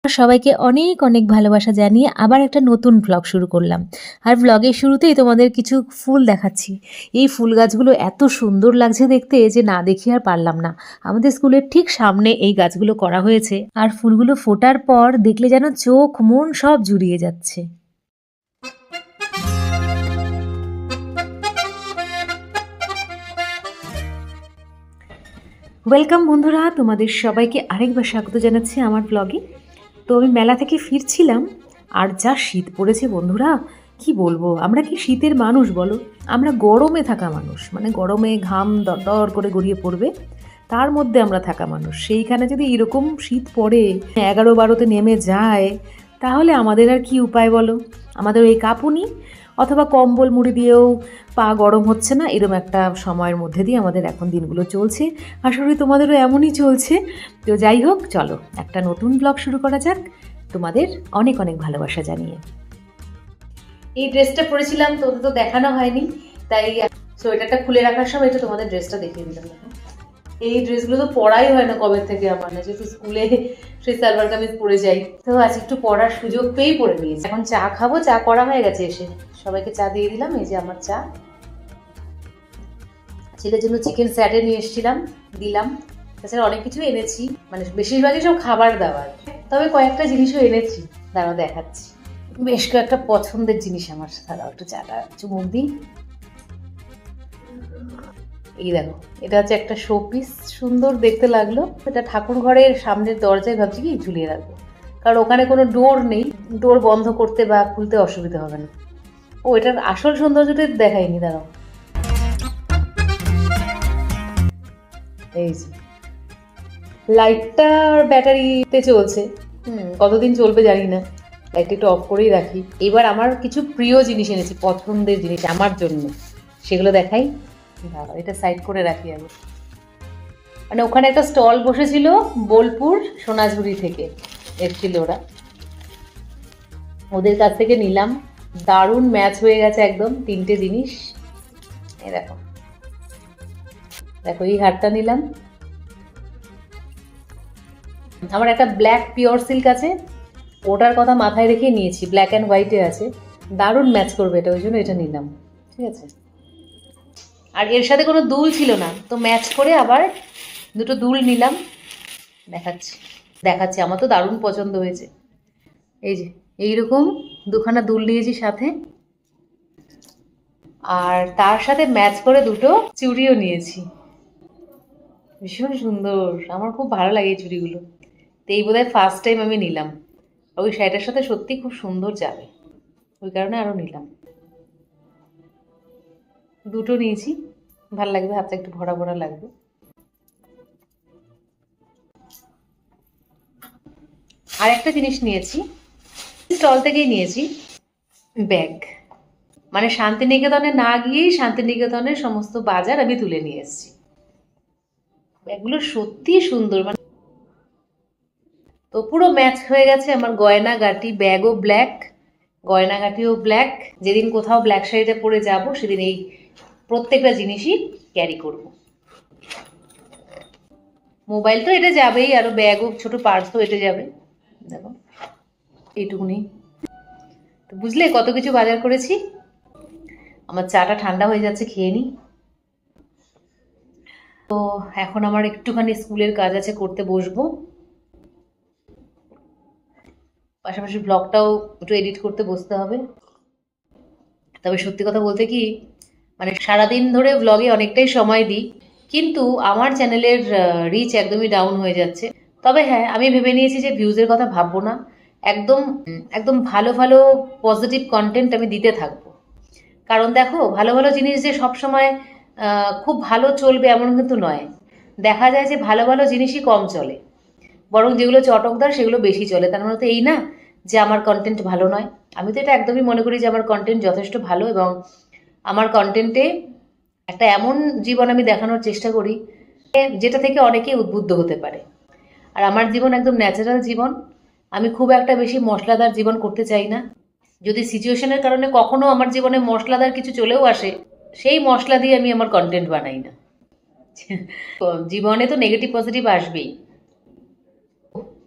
সবাইকে অনেক অনেক ভালোবাসা জানিয়ে আবার একটা নতুন ব্লগ শুরু করলাম। আর ব্লগের শুরুতেই তোমাদের কিছু ফুল দেখাচ্ছি। এই ফুল গাছগুলো এত সুন্দর লাগছে দেখতে যে না দেখিয়ে আর পারলাম না। আমাদের স্কুলের ঠিক সামনে এই গাছগুলো করা হয়েছে, আর ফুলগুলো ফোটার পর দেখলে যেন চোখ মন সব জুড়িয়ে যাচ্ছে। ওয়েলকাম বন্ধুরা, তোমাদের সবাইকে আরেকবার স্বাগত জানাচ্ছি আমার ব্লগে। তো আমি মেলা থেকে ফিরছিলাম, আর যা শীত পড়েছে বন্ধুরা, কি বলবো, আমরা কি শীতের মানুষ বলো? আমরা গরমে থাকা মানুষ, মানে গরমে ঘাম দরদর করে গড়িয়ে পড়বে, তার মধ্যে আমরা থাকা মানুষ। সেইখানে যদি এরকম শীত পড়ে 11-12তে নেমে যায়, তাহলে আমাদের আর কি উপায় বলো? আমাদের এই কাঁপুনি অথবা কম্বল মুড়ি দিয়েও পা গরম হচ্ছে না, এরকম একটা সময়ের মধ্যে দিয়ে আমাদের এখন দিনগুলো চলছে। আশা করি তোমাদেরও এমনই চলছে। তো যাই হোক, চলো একটা নতুন ব্লগ শুরু করা যাক, তোমাদের অনেক অনেক ভালোবাসা জানিয়ে। এই ড্রেসটা পরেছিলাম, তোদের তো দেখানো হয়নি, তাই সোয়েটারটা খুলে রাখার সময় একটু তোমাদের ড্রেসটা দেখিয়ে দিলাম। এই ড্রেসগুলো তো পরাই হয় না কবে থেকে আমার, না যেহেতু স্কুলে সেই সালোয়ার কামিজ পরে যাই, তো আজ একটু পরার সুযোগ পেয়েই পরে নিয়েছি। এখন চা খাবো, চা করা হয়ে গেছে, এসে সবাইকে চা দিয়ে দিলাম। এই যে আমার চা। ছেলের জন্য চিকেন স্যাটে নিয়ে এসেছিলাম, দিলাম। তাছাড়া অনেক কিছু এনেছি, মানে বেশিরভাগই সব খাবার দাবার, তবে কয়েকটা জিনিসও এনেছি, দাঁড়াও দেখাচ্ছি। বেশ কয়েকটা পছন্দের জিনিস আমার। দাঁড়াও একটু চাটা চুমুক দিই। এই দেখো, এটা হচ্ছে একটা শোপিস, সুন্দর দেখতে লাগলো। এটা ঠাকুর ঘরের সামনের দরজায় ভাবছি কি ঝুলিয়ে রাখবো, কারণ ওখানে কোনো ডোর নেই, ডোর বন্ধ করতে বা খুলতে অসুবিধা হবে না। ও, এটার আসল সৌন্দর্যটা দেখাইনি, দাঁড়াও। এই যে লাইটটার ব্যাটারিতে চলছে, কতদিন চলবে জানি না, লাইটটা একটু অফ করেই রাখি। এবার আমার কিছু প্রিয় জিনিস এনেছি, পছন্দের জিনিস আমার জন্য, সেগুলো দেখাই। দাঁড়াও, এটা সাইড করে রাখি আগে। মানে ওখানে একটা স্টল বসেছিল, বোলপুর সোনাঝুরি থেকে এসেছিল ওরা, ওদের কাছ থেকে নিলাম। দারুণ ম্যাচ হয়ে গেছে একদম, তিনটে জিনিস। এই দেখো, দেখো এই হারটা নিলাম। আমার একটা ব্ল্যাক পিওর সিল্ক আছে, ওটার কথা মাথায় রেখে নিয়েছি, ব্ল্যাক অ্যান্ড হোয়াইটে আছে, দারুণ ম্যাচ করবে এটা, ওই জন্য এটা নিলাম। ঠিক আছে, আর এর সাথে কোনো দুল ছিল না, তো ম্যাচ করে আবার দুটো দুল নিলাম। দেখাচ্ছি দেখাচ্ছি, আমার তো দারুণ পছন্দ হয়েছে। এই যে এইরকম দুখানা দুল নিয়েছি সাথে, আর তার সাথে ম্যাচ করে দুটো চুড়িও নিয়েছি। ভীষণ সুন্দর, আমার খুব ভালো লাগে এই চুড়িগুলো। তো এই বোধহয় ফার্স্ট টাইম আমি নিলাম, ওই শাড়িটার সাথে সত্যি খুব সুন্দর যাবে, ওই কারণে আরও নিলাম। দুটো নিয়েছি, ভালো লাগবে, হাতটা একটু ভরা ভরা লাগবে। আর একটা জিনিস নিয়েছি, স্টল থেকেই নিয়েছি, ব্যাগ। মানে শান্তিনিকেতনে না গিয়েই শান্তিনিকেতনের সমস্ত বাজার আমি তুলে নিয়ে এসেছি। ব্যাগগুলো সত্যি সুন্দর, মানে তো পুরো ম্যাচ হয়ে গেছে আমার গয়নাগাটি, ব্যাগও ব্ল্যাক, গয়নাগাটিও ব্ল্যাক। যেদিন কোথাও ব্ল্যাক শাড়িটা পরে যাব, সেদিন এই প্রত্যেকটা জিনিসই ক্যারি করব। মোবাইল তো এটা যাবেই, আরও ব্যাগও, ছোট পার্সও এটা যাবে। দেখো এইটুকুনি, তো বুঝলে কত কিছু বাজার করেছি। আমার চাটা ঠান্ডা হয়ে যাচ্ছে, খেয়ে নিই। তো এখন আমার একটুখানি স্কুলের কাজ আছে, করতে বসবো, পাশাপাশি ব্লগটাও একটু এডিট করতে বসতে হবে। তবে সত্যি কথা বলতে কি, মানে সারাদিন ধরে ব্লগে অনেকটাই সময় দিই, কিন্তু আমার চ্যানেলের রিচ একদমই ডাউন হয়ে যাচ্ছে। তবে হ্যাঁ, আমি ভেবে নিয়েছি যে ভিউজের কথা ভাববো না, একদম একদম ভালো ভালো পজিটিভ কন্টেন্ট আমি দিতে থাকবো। কারণ দেখো, ভালো ভালো জিনিস যে সবসময় খুব ভালো চলবে এমন কিন্তু নয়। দেখা যায় যে ভালো ভালো জিনিসই কম চলে, বরং যেগুলো চটকদার সেগুলো বেশি চলে। তার মানে তো এই না যে আমার কন্টেন্ট ভালো নয়। আমি তো এটা একদমই মনে করি যে আমার কন্টেন্ট যথেষ্ট ভালো, এবং আমার কন্টেন্টে একটা এমন জীবন আমি দেখানোর চেষ্টা করি যেটা থেকে অনেকেই উদ্বুদ্ধ হতে পারে। আর আমার জীবন একদম ন্যাচারাল জীবন, আমি খুব একটা বেশি মশলাদার জীবন করতে চাই না। যদি সিচুয়েশনের কারণে কখনো আমার জীবনে মশলাদার কিছু চলেও আসে, সেই মশলা দিয়ে আমি আমার কন্টেন্ট বানাই না। জীবনে তো নেগেটিভ পজিটিভ আসবেই।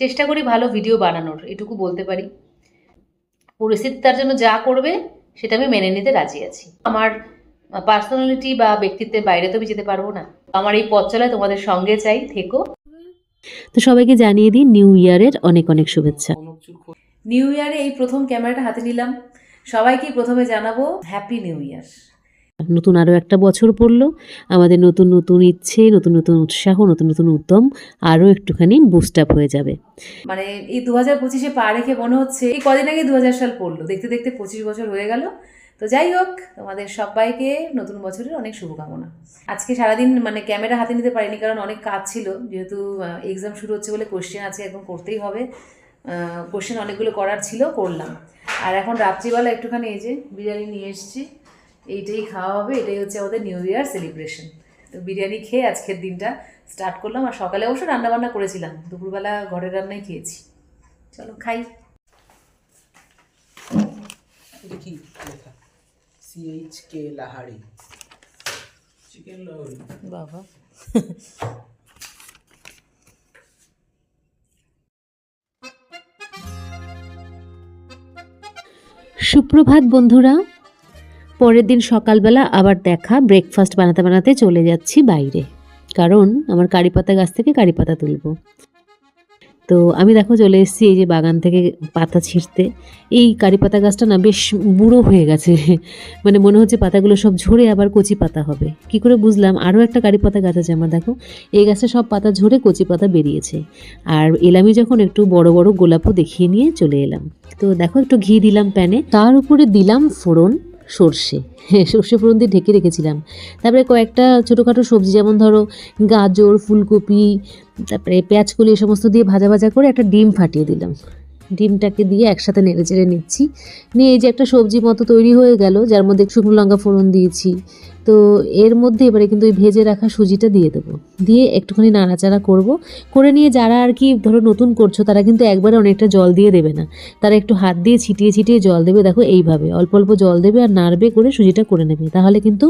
চেষ্টা করি ভালো ভিডিও বানানোর, এটুকু বলতে পারি। পরিস্থিতি তার জন্য যা করবে সেটা আমি মেনে নিতে রাজি আছি। আমার পার্সোনালিটি বা ব্যক্তিত্বের বাইরে তো আমি যেতে পারবো না। আমার এই পথ চলায় তোমাদের সঙ্গে চাই, থেকো। তো সবাইকে জানিয়ে দিই নিউ ইয়ারের অনেক অনেক শুভেচ্ছা। নিউ ইয়ারে এই প্রথম ক্যামেরাটা হাতে নিলাম, সবাইকে প্রথমে জানাবো হ্যাপি নিউ ইয়ার। নতুন আরও একটা বছর পড়লো, আমাদের নতুন নতুন ইচ্ছে, নতুন নতুন উৎসাহ, নতুন নতুন উদ্যম আরও একটুখানি বুস্ট আপ হয়ে যাবে। মানে এই 2025-এ পা রেখে মনে হচ্ছে এই কদিন আগে 2000 সাল পড়লো, দেখতে দেখতে 25 বছর হয়ে গেল। তো যাই হোক, তোমাদের সবাইকে নতুন বছরের অনেক শুভকামনা। আজকে সারাদিন মানে ক্যামেরা হাতে নিতে পারিনি, কারণ অনেক কাজ ছিল, যেহেতু এক্সাম শুরু হচ্ছে বলে কোশ্চেন আছে, একদম করতেই হবে। কোশ্চেন অনেকগুলো করার ছিল, করলাম। আর এখন রাত্রিবেলা একটুখানি এই যে বিরিয়ানি নিয়ে এসেছি, এইটাই খাওয়া হবে। এটাই হচ্ছে আমাদের নিউ ইয়ার সেলিব্রেশন। তো বিরিয়ানি খেয়ে আজকের দিনটা স্টার্ট করলাম। আর সকালে অবশ্য রান্নাবান্না করেছিলাম, দুপুরবেলা ঘরের রান্নাই খেয়েছি। চলো খাই। দেখি লেখা CHK লাহারি, চিকেন লাহারি। বাবা সুপ্রভাত বন্ধুরা, পরের দিন সকালবেলা আবার দেখা। ব্রেকফাস্ট বানাতে বানাতে চলে যাচ্ছি বাইরে, কারণ আমার কারি পাতা গাছ থেকে কারি পাতা তুলবো। তো আমি দেখো চলে এসেছি এই যে বাগান থেকে পাতা ছিঁড়তে। এই কারি পাতা গাছটা না বেশ বুড়ো হয়ে গেছে, মানে মনে হচ্ছে পাতাগুলো সব ঝরে আবার কচি পাতা হবে। কি করে বুঝলাম? আরও একটা কারি পাতা গাছ আছে আমার, দেখো এই গাছটা সব পাতা ঝরে কচি পাতা বেরিয়েছে। আর এলামি যখন একটু বড় বড় গোলাপও দেখিয়ে নিয়ে চলে এলাম। তো দেখো একটু ঘি দিলাম প্যানে, তার উপরে দিলাম ফোড়ন সর্ষে, সর্ষে ফোড়ন দিয়ে ঢেকে রেখেছিলাম। তারপরে কয়েকটা ছোটোখাটো সবজি, যেমন ধরো গাজর, ফুলকপি, তারপরে পেঁয়াজকলি, এই সমস্ত দিয়ে ভাজা ভাজা করে একটা ডিম ফাটিয়ে দিলাম। ডিমটাকে দিয়ে একসাথে নেড়ে চেড়ে নিচ্ছি। নিয়ে এই যে একটা সবজি মতো তৈরি হয়ে গেল, যার মধ্যে শুকনো লঙ্কা ফোড়ন দিয়েছি। তো এর মধ্যে এবারে কিন্তু ওই ভেজে রাখা সুজিটা দিয়ে দেবো, দিয়ে একটুখানি নাড়াচাড়া করব। করে নিয়ে যারা আর কি ধরো নতুন করছো, তারা কিন্তু একবারে অনেকটা জল দিয়ে দেবে না, তারা একটু হাত দিয়ে ছিটিয়ে ছিটিয়ে জল দেবে। দেখো এইভাবে অল্প অল্প জল দেবে আর নাড়বে করে সুজিটা করে নেবে, তাহলে কিন্তু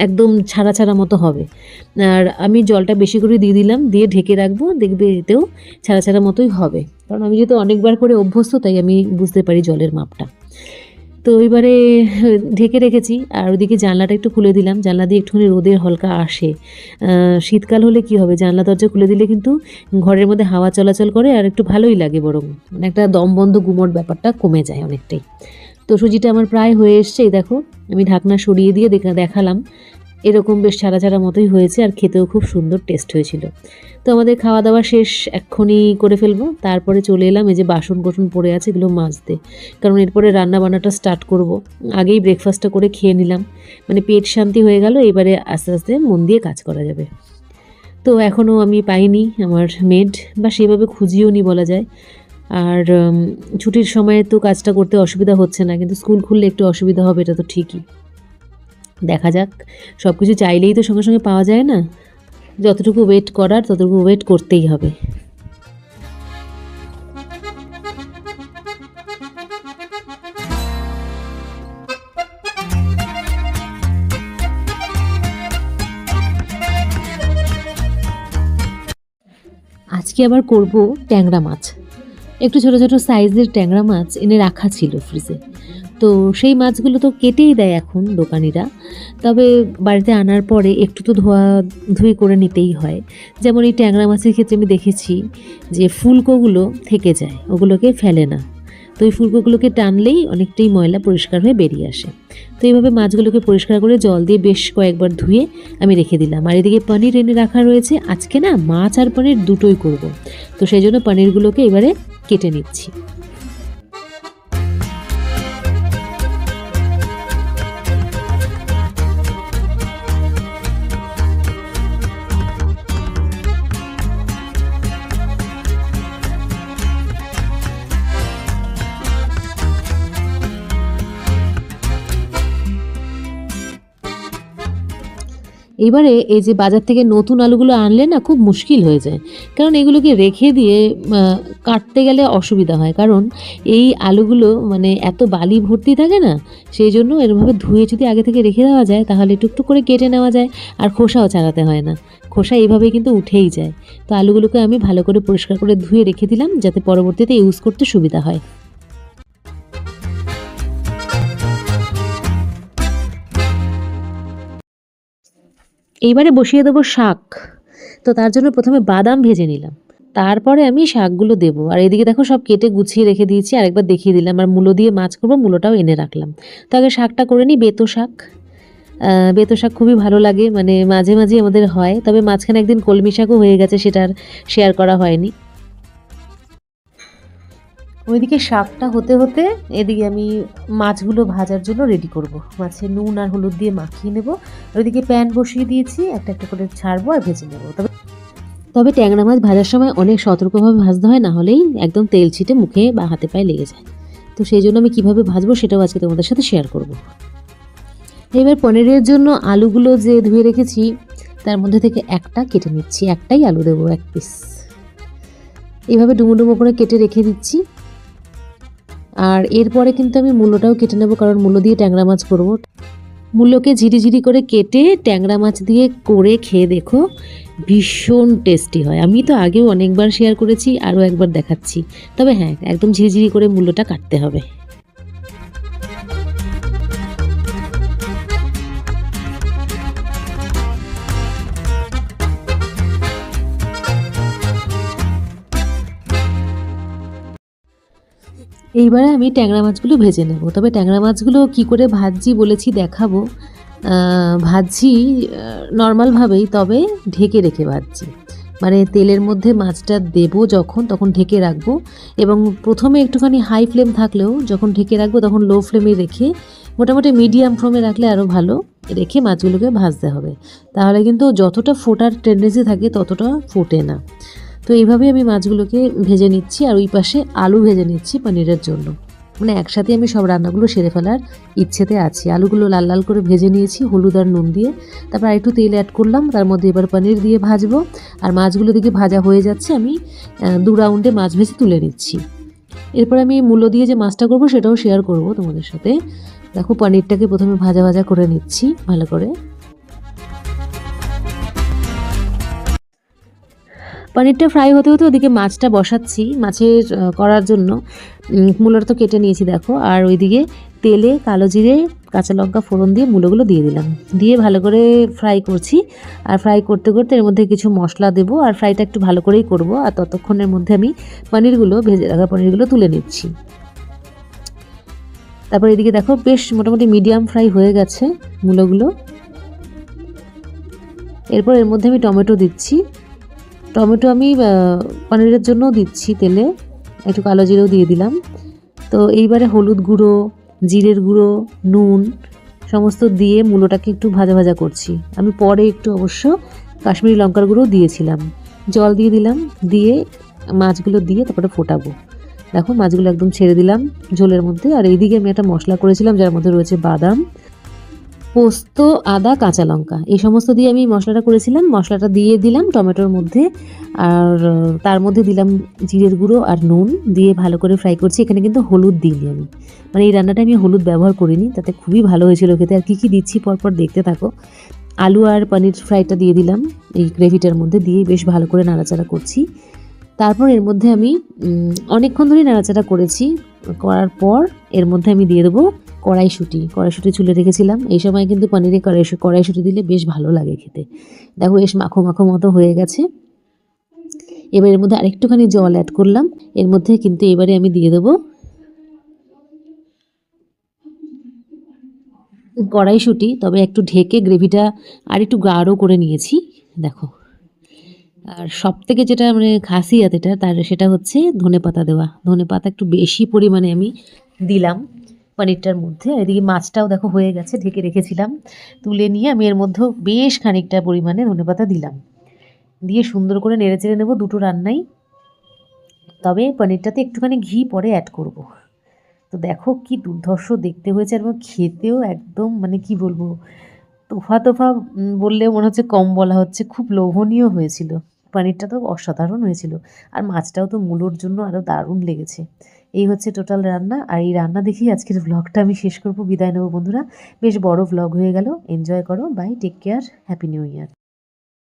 একদম ছাড়া ছাড়া মতো হবে। আর আমি জলটা বেশি করে দিয়ে দিলাম, দিয়ে ঢেকে রাখবো, দেখবে এতেও ছাড়া ছাড়া মতোই হবে। কারণ আমি যেহেতু অনেকবার করে অভ্যস্ত, তাই আমি বুঝতে পারি জলের মাপটা। তো এবারে ঢেকে রেখেছি, আর ওদিকে জানলাটা একটু খুলে দিলাম। জানলা দিয়ে একটুখানি রোদের হালকা আসে। শীতকাল হলে কি হবে, জানলা দরজা খুলে দিলে কিন্তু ঘরের মধ্যে হাওয়া চলাচল করে, আর একটু ভালোই লাগে, বরং মানে একটা দমবন্ধ গুমোট ব্যাপারটা কমে যায় অনেকটাই। তো সুজিটা আমার প্রায় হয়ে এসছে, এই দেখো আমি ঢাকনা সরিয়ে দিয়ে দেখালাম, এরকম বেশ ছাড়া ছাড়া মতোই হয়েছে, আর খেতেও খুব সুন্দর টেস্ট হয়েছিল। তো আমাদের খাওয়া দাওয়া শেষ, এক্ষুনি করে ফেলবো। তারপরে চলে এলাম এই যে বাসন কোসন পড়ে আছে, এগুলো মাজতে, কারণ এরপরে রান্না বান্নাটা স্টার্ট করব। আগেই ব্রেকফাস্টটা করে খেয়ে নিলাম, মানে পেট শান্তি হয়ে গেল। এবারে আস্তে আস্তে মন দিয়ে কাজ করা যাবে। তো এখনও আমি পাইনি আমার মেড, বা সেভাবে খুঁজিও নি বলা যায়। আর ছুটির সময়ে তো কাজটা করতে অসুবিধা হচ্ছে না, কিন্তু স্কুল খুললে একটু অসুবিধা হবে, এটা তো ঠিকই। দেখা যাক, সব কিছু চাইলেই তো সঙ্গে সঙ্গে পাওয়া যায় না, যতটুকু ওয়েট করার ততটুকু ওয়েট করতেই হবে। আজকে আবার করব ট্যাংরা মাছ। একটু ছোটো ছোটো সাইজের ট্যাংরা মাছ এনে রাখা ছিল ফ্রিজে। তো সেই মাছগুলো তো কেটেই দেয় এখন দোকানিরা, তবে বাড়িতে আনার পরে একটু তো ধুই করে নিতেই হয়। যেমন এই ট্যাংরা মাছের ক্ষেত্রে আমি দেখেছি যে ফুলকোগুলো থেকে যায়, ওগুলোকে ফেলে না। তো এই ফুলকোগুলোকে টানলেই অনেকটাই ময়লা পরিষ্কার হয়ে বেরিয়ে আসে। তো এইভাবে মাছগুলোকে পরিষ্কার করে জল দিয়ে বেশ কয়েকবার ধুয়ে আমি রেখে দিলাম। আর এদিকে পনির এনে রাখা রয়েছে, আজকে না মাছ আর পনির দুটোই করব। তো সেই জন্য পনিরগুলোকে এবারে কেটে নিচ্ছি। এবারে এই যে বাজার থেকে নতুন আলুগুলো আনলে না খুব মুশকিল হয়ে যায়, কারণ এগুলোকে রেখে দিয়ে কাটতে গেলে অসুবিধা হয়, কারণ এই আলুগুলো মানে এত বালি ভর্তি থাকে না, সেই জন্য এরভাবে ধুয়ে যদি আগে থেকে রেখে দেওয়া যায় তাহলে টুকটুক করে কেটে নেওয়া যায়, আর খোসাও ছাড়াতে হয় না। খোসা এইভাবেই কিন্তু উঠেই যায়। তো আলুগুলোকে আমি ভালো করে পরিষ্কার করে ধুয়ে রেখে দিলাম, যাতে পরবর্তীতে ইউজ করতে সুবিধা হয়। এইবারে বসিয়ে দেবো শাক। তো তার জন্য প্রথমে বাদাম ভেজে নিলাম, তারপরে আমি শাকগুলো দেবো। আর এদিকে দেখো সব কেটে গুছিয়ে রেখে দিয়েছি, আরেকবার দেখিয়ে দিলাম। আর মূলো দিয়ে মাছ করবো, মূলোটাও এনে রাখলাম। তো আগে শাকটা করে নিই, বেতো শাক। বেতো শাক খুবই ভালো লাগে, মানে মাঝে মাঝে আমাদের হয়, তবে মাঝখানে একদিন কলমি শাকও হয়ে গেছে, সেটা আর শেয়ার করা হয়নি। ওইদিকে শাকটা হতে হতে এদিকে আমি মাছগুলো ভাজার জন্য রেডি করব। মাছে নুন আর হলুদ দিয়ে মাখিয়ে নেব। ওইদিকে প্যান বসিয়ে দিয়েছি, একটা একটা করে ছাড়বো আর ভেজে নেবো। তবে ট্যাংরা মাছ ভাজার সময় অনেক সতর্কভাবে ভাজতে হয়, না হলেই একদম তেল ছিটে মুখে বা হাতে পায়ে লেগে যায়। তো সেই জন্য আমি কীভাবে ভাজবো সেটাও আজকে তোমাদের সাথে শেয়ার করব। এবার পনিরের জন্য আলুগুলো যে ধুয়ে রেখেছি তার মধ্যে থেকে একটা কেটে নিচ্ছি, একটাই আলু দেবো, 1 পিস। এইভাবে ডুমো ডুমো করে কেটে রেখে দিচ্ছি। আর এরপরে কিন্তু আমি মূলোটাও কেটে নেবো, কারণ মূলো দিয়ে ট্যাংরা মাছ করব। মূলোকে ঝিরি করে কেটে ট্যাংরা মাছ দিয়ে করে খেয়ে দেখো, ভীষণ টেস্টি হয়। আমি তো আগেও অনেকবার শেয়ার করেছি, আরও একবার দেখাচ্ছি। তবে হ্যাঁ, একদম ঝিরি করে মূলোটা কাটতে হবে। এইবারে আমি ট্যাংরা মাছগুলো ভেজে নেব। তবে ট্যাংরা মাছগুলো কি করে ভাজছি বলেছি, দেখাবো। ভাজছি নর্মালভাবেই, তবে ঢেকে রেখে ভাজছি। মানে তেলের মধ্যে মাছটা দেবো যখন, তখন ঢেকে রাখবো। এবং প্রথমে একটুখানি হাই ফ্লেম থাকলেও যখন ঢেকে রাখবো তখন লো ফ্লেমে রেখে, মোটামুটি মিডিয়াম ফ্লেমে রাখলে আরও ভালো, রেখে মাছগুলোকে ভাজতে হবে। তাহলে কিন্তু যতটা ফোটার টেন্ডেন্সি থাকে ততটা ফোটে না। তো এইভাবেই আমি মাছগুলোকে ভেজে নিচ্ছি। আর ওই পাশে আলু ভেজে নিচ্ছি পনিরের জন্য। মানে একসাথে আমি সব রান্নাগুলো সেরে ফেলার ইচ্ছেতে আছি। আলুগুলো লাল লাল করে ভেজে নিয়েছি হলুদ আর নুন দিয়ে। তারপর একটু তেল অ্যাড করলাম, তার মধ্যে এবার পনির দিয়ে ভাজবো। আর মাছগুলো দিকে ভাজা হয়ে যাচ্ছে, আমি 2 রাউন্ডে মাছ ভেজে তুলে নিচ্ছি। এরপর আমি মূলো দিয়ে যে মাছটা করবো সেটাও শেয়ার করব তোমাদের সাথে। দেখো পনিরটাকে প্রথমে ভাজা ভাজা করে নিচ্ছি ভালো করে। পনিরটা ফ্রাই হতে হতে ওদিকে মাছটা বসাচ্ছি, মাছের করার জন্য। মূলোটা তো কেটে নিয়েছি দেখো। আর ওইদিকে তেলে কালো জিরে কাঁচা লঙ্কা ফোড়ন দিয়ে মূলোগুলো দিয়ে দিলাম, দিয়ে ভালো করে ফ্রাই করছি। আর ফ্রাই করতে করতে এর মধ্যে কিছু মশলা দেবো, আর ফ্রাইটা একটু ভালো করেই করব। আর ততক্ষণের মধ্যে আমি পনিরগুলো, ভেজে রাখা পনিরগুলো তুলে নিচ্ছি। তারপর এদিকে দেখো বেশ মোটামুটি মিডিয়াম ফ্রাই হয়ে গেছে মূলোগুলো। এরপর এর মধ্যে আমি টমেটো দিচ্ছি। টমেটো আমি পনিরের জন্যও দিচ্ছি তেলে, একটু কালো জিরেও দিয়ে দিলাম। তো এইবারে হলুদ গুঁড়ো, জিরের গুঁড়ো, নুন সমস্ত দিয়ে মূলোটাকে একটু ভাজা ভাজা করছি। আমি পরে একটু অবশ্য কাশ্মীরি লঙ্কার গুঁড়ো দিয়েছিলাম। জল দিয়ে দিলাম, দিয়ে মাছগুলো দিয়ে তারপরে ফোটাবো। দেখো মাছগুলো একদম ছেড়ে দিলাম ঝোলের মধ্যে। আর এইদিকে আমি একটা মশলা করেছিলাম যার মধ্যে রয়েছে বাদাম, পোস্ত, আদা, কাঁচা লঙ্কা, এই সমস্ত দিয়ে আমি মশলাটা করেছিলাম। মশলাটা দিয়ে দিলাম টমেটোর মধ্যে, আর তার মধ্যে দিলাম জিরের গুঁড়ো আর নুন দিয়ে ভালো করে ফ্রাই করছি। এখানে কিন্তু হলুদ দিইনি আমি, মানে এই রান্নাটা আমি হলুদ ব্যবহার করিনি, তাতে খুবই ভালো হয়েছিল খেতে। আর কী কী দিচ্ছি পরপর দেখতে থাকো। আলু আর পনির ফ্রাইটা দিয়ে দিলাম এই গ্রেভিটার মধ্যে, দিয়ে বেশ ভালো করে নাড়াচাড়া করছি। তারপর এর মধ্যে আমি অনেকক্ষণ ধরেই নাড়াচাড়া করেছি। করার পর এর মধ্যে আমি দিয়ে দেবো কড়াইশুঁটি চুলে রেখেছিলাম। এই সময় কিন্তু পনিরে কড়াইশুঁটি দিলে বেশ ভালো লাগে খেতে। দেখো বেশ মাখো মাখো মতো হয়ে গেছে। এবার এর মধ্যে আরেকটুখানি জল অ্যাড করলাম। এর মধ্যে কিন্তু এবারে আমি দিয়ে দেবো কড়াইশুঁটি, তবে একটু ঢেকে গ্রেভিটা আর একটু গাঢ় করে নিয়েছি দেখো। আর সবথেকে যেটা মানে খাসিয়াত এটা, সেটা হচ্ছে ধনেপাতা দেওয়া। ধনেপাতা একটু বেশি পরিমাণে আমি দিলাম পনিরটার মধ্যে। আর এদিকে মাছটাও দেখো হয়ে গেছে, ঢেকে রেখেছিলাম। তুলে নিয়ে আমি এর মধ্যেও বেশ খানিকটা পরিমাণে ধনেপাতা দিলাম, দিয়ে সুন্দর করে নেড়ে চেড়ে নেবো দুটো রান্নাই। তবে পনিরটাতে একটুখানি ঘি পরে অ্যাড করব। তো দেখো কি দুর্ধর্ষ দেখতে হয়েছে, আর খেতেও একদম মানে কি বলবো। তো তোফা তোফা বললেও মনে হচ্ছে কম বলা হচ্ছে, খুব লোভনীয় হয়েছিল। পনিরটা তো অসাধারণ হয়েছিল, আর মাছটাও তো মূলোর জন্য আরও দারুণ লেগেছে। এই হচ্ছে টোটাল রান্না, আর এই রান্না দেখেই আজকের ভ্লগটা আমি শেষ করব। বিদায় নেবো বন্ধুরা, বেশ বড় ভ্লগ হয়ে গেল। এনজয় করো, bye, take care, happy new ইয়ার।